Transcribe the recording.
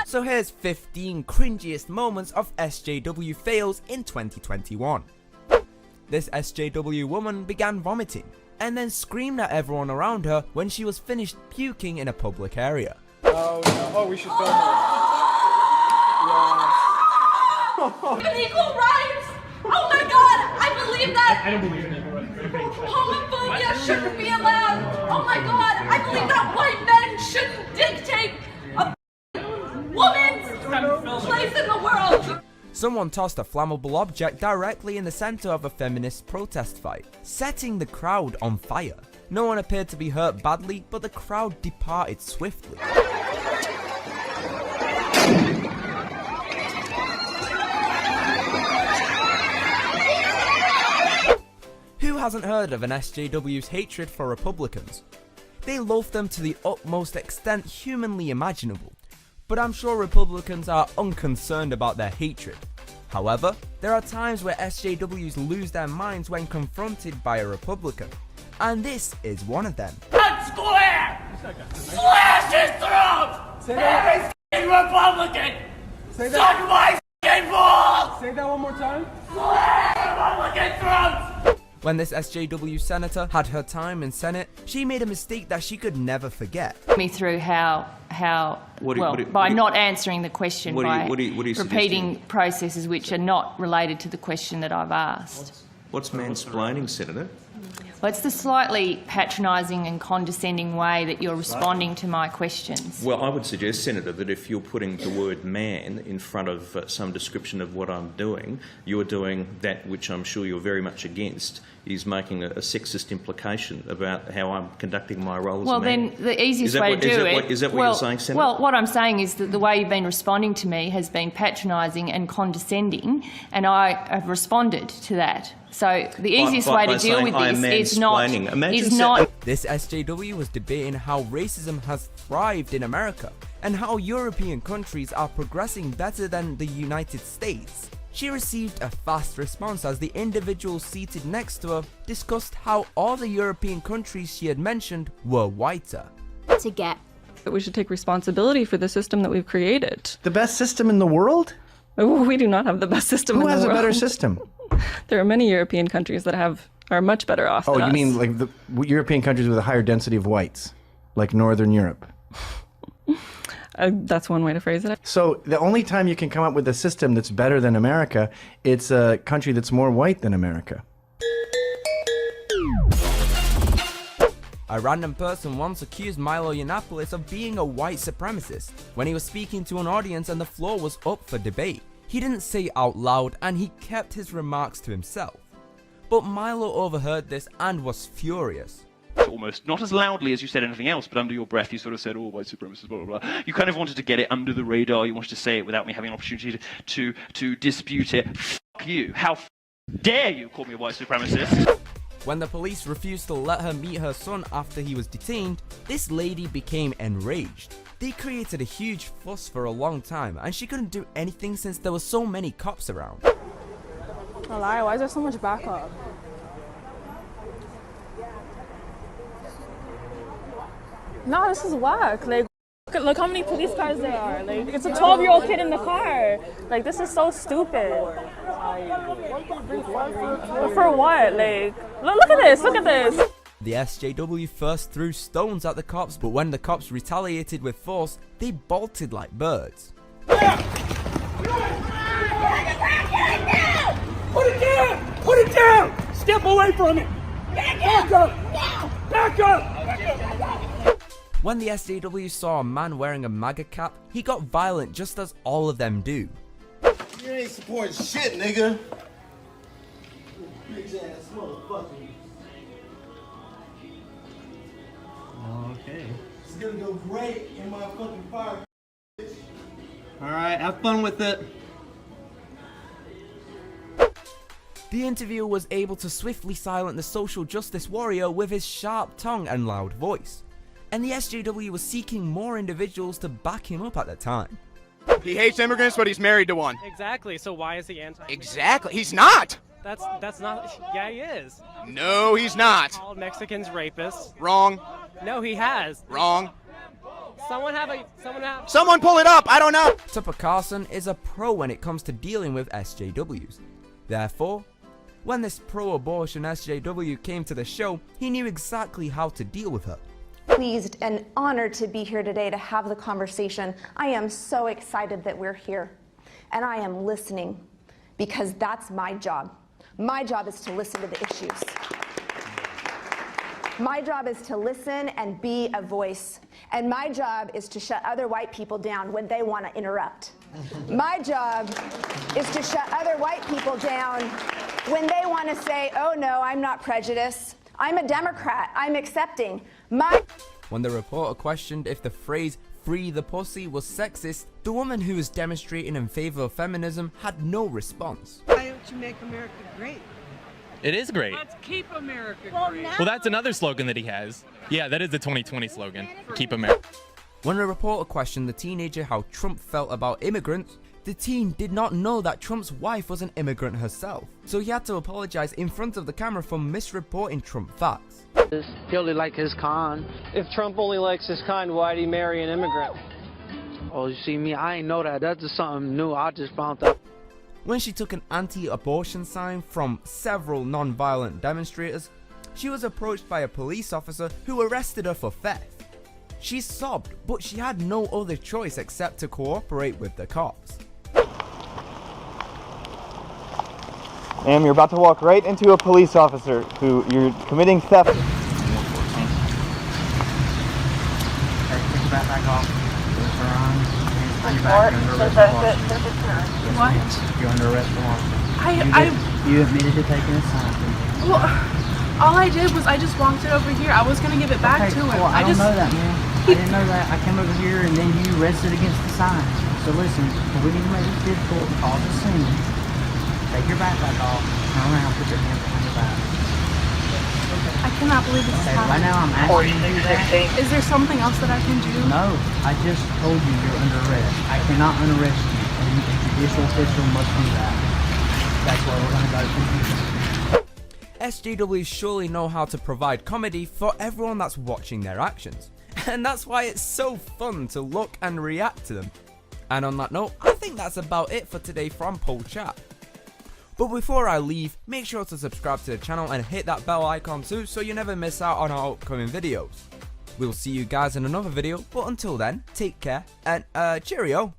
So here's 15 cringiest moments of SJW fails in 2021. This SJW woman began vomiting, and then screamed at everyone around her when she was finished puking in a public area. Oh no, oh we should film it. Yes. Equal rights! Oh my god, I believe that! I don't believe in it. Homophobia shouldn't be allowed! Oh my god, I believe that white men shouldn't dictate a woman's place in the world! Someone tossed a flammable object directly in the center of a feminist protest fight, setting the crowd on fire. No one appeared to be hurt badly, but the crowd departed swiftly. Who hasn't heard of an SJW's hatred for Republicans? They loathe them to the utmost extent humanly imaginable, but I'm sure Republicans are unconcerned about their hatred. However, there are times where SJWs lose their minds when confronted by a Republican, and this is one of them. Cut square! Slash his throat! Every f***ing Republican! Suck my f***ing balls! Say that one more time. Slash Republican throats! When this SJW senator had her time in Senate, she made a mistake that she could never forget. Me through by not answering the question, by repeating processes which are not related to the question that I've asked. What's mansplaining, Senator? Well, it's the slightly patronising and condescending way that you're responding to my questions. Well, I would suggest, Senator, that if you're putting the word man in front of some description of what I'm doing, you're doing that which I'm sure you're very much against, is making a sexist implication about how I'm conducting my role as a man. Well, then the easiest way to do it... Is that what you're saying, Senator? Well, what I'm saying is that the way you've been responding to me has been patronising and condescending, and I have responded to that. So the easiest way to deal with this is not... This SJW was debating how racism has thrived in America and how European countries are progressing better than the United States. She received a fast response as the individual seated next to her discussed how all the European countries she had mentioned were whiter. We should take responsibility for the system that we've created. The best system in the world? We do not have the best system in the world. Who has a better system? There are many European countries that are much better off than us. You mean like the European countries with a higher density of whites, like Northern Europe? That's one way to phrase it. So the only time you can come up with a system that's better than America, it's a country that's more white than America. A random person once accused Milo Yiannopoulos of being a white supremacist when he was speaking to an audience and the floor was up for debate. He didn't say it out loud and he kept his remarks to himself. But Milo overheard this and was furious. Almost not as loudly as you said anything else, but under your breath you sort of said, "Oh, white supremacists, blah blah blah." You kind of wanted to get it under the radar. You wanted to say it without me having an opportunity to dispute it. Fuck you! How dare you call me a white supremacist? When the police refused to let her meet her son after he was detained, this lady became enraged. They created a huge fuss for a long time and she couldn't do anything since there were so many cops around. I lie, why is there so much backup? No, this is whack. Like, look how many police cars there are. Like, it's a 12-year-old kid in the car. Like, this is so stupid. But for what? Like, look at this, look at this. The SJW first threw stones at the cops, but when the cops retaliated with force, they bolted like birds. Put it down! Put it down! Step away from it! Back up! Back up! When the SJW saw a man wearing a MAGA cap, he got violent just as all of them do. You ain't supporting shit, nigga. Bitch ass motherfucker. Okay. It's gonna go great in my fucking fire. Alright, have fun with it. The interviewer was able to swiftly silence the social justice warrior with his sharp tongue and loud voice. And the SJW was seeking more individuals to back him up at the time. He hates immigrants, but he's married to one. Exactly, so why is he anti? Exactly, he's not! That's not, yeah he is. No, he's not. Called Mexicans rapists. Wrong. No, he has. Wrong. Someone pull it up. I don't know. Tucker Carlson is a pro when it comes to dealing with SJWs. Therefore, when this pro-abortion SJW came to the show, he knew exactly how to deal with her. Pleased and honored to be here today to have the conversation. I am so excited that we're here, and I am listening because that's my job. My job is to listen to the issues. My job is to listen and be a voice, and my job is to shut other white people down when they want to interrupt. My job is to shut other white people down when they want to say, oh no, I'm not prejudiced. I'm a Democrat. I'm accepting. When the reporter questioned if the phrase "free the pussy" was sexist, the woman who was demonstrating in favor of feminism had no response. Why don't you make America great? It is great. Let's keep America great. Well, that's another slogan that he has. Yeah, that is the 2020 slogan. Keep America. When the reporter questioned the teenager how Trump felt about immigrants, the teen did not know that Trump's wife was an immigrant herself, so he had to apologize in front of the camera for misreporting Trump facts. He only like his kind. If Trump only likes his kind, why'd he marry an immigrant? Oh, you see me? I ain't know that. That's just something new. I just found out. When she took an anti-abortion sign from several non-violent demonstrators, she was approached by a police officer who arrested her for theft. She sobbed, but she had no other choice except to cooperate with the cops. Ma'am, you're about to walk right into a police officer who you're committing theft. Take your backpack off. What? You're under arrest for larceny. You admitted to taking a sign from me. Well, all I did was I just walked it over here. I was gonna give it back to him. Well, I don't know that, man. I didn't know that. I came over here and then you rested against the sign. So listen, we need to make this difficult and cause a scene. Take your backpack off, turn around, put your hands behind your back. I cannot believe this is happening. Right now I'm asking you to do that. Is there something else that I can do? No, I just told you you're under arrest. I cannot unarrest you, and a judicial official must do that. That's where we're going to go from here. SJWs surely know how to provide comedy for everyone that's watching their actions, and that's why it's so fun to look and react to them. And on that note, I think that's about it for today from Pol Chat. But before I leave, make sure to subscribe to the channel and hit that bell icon too so you never miss out on our upcoming videos. We'll see you guys in another video, but until then, take care and cheerio.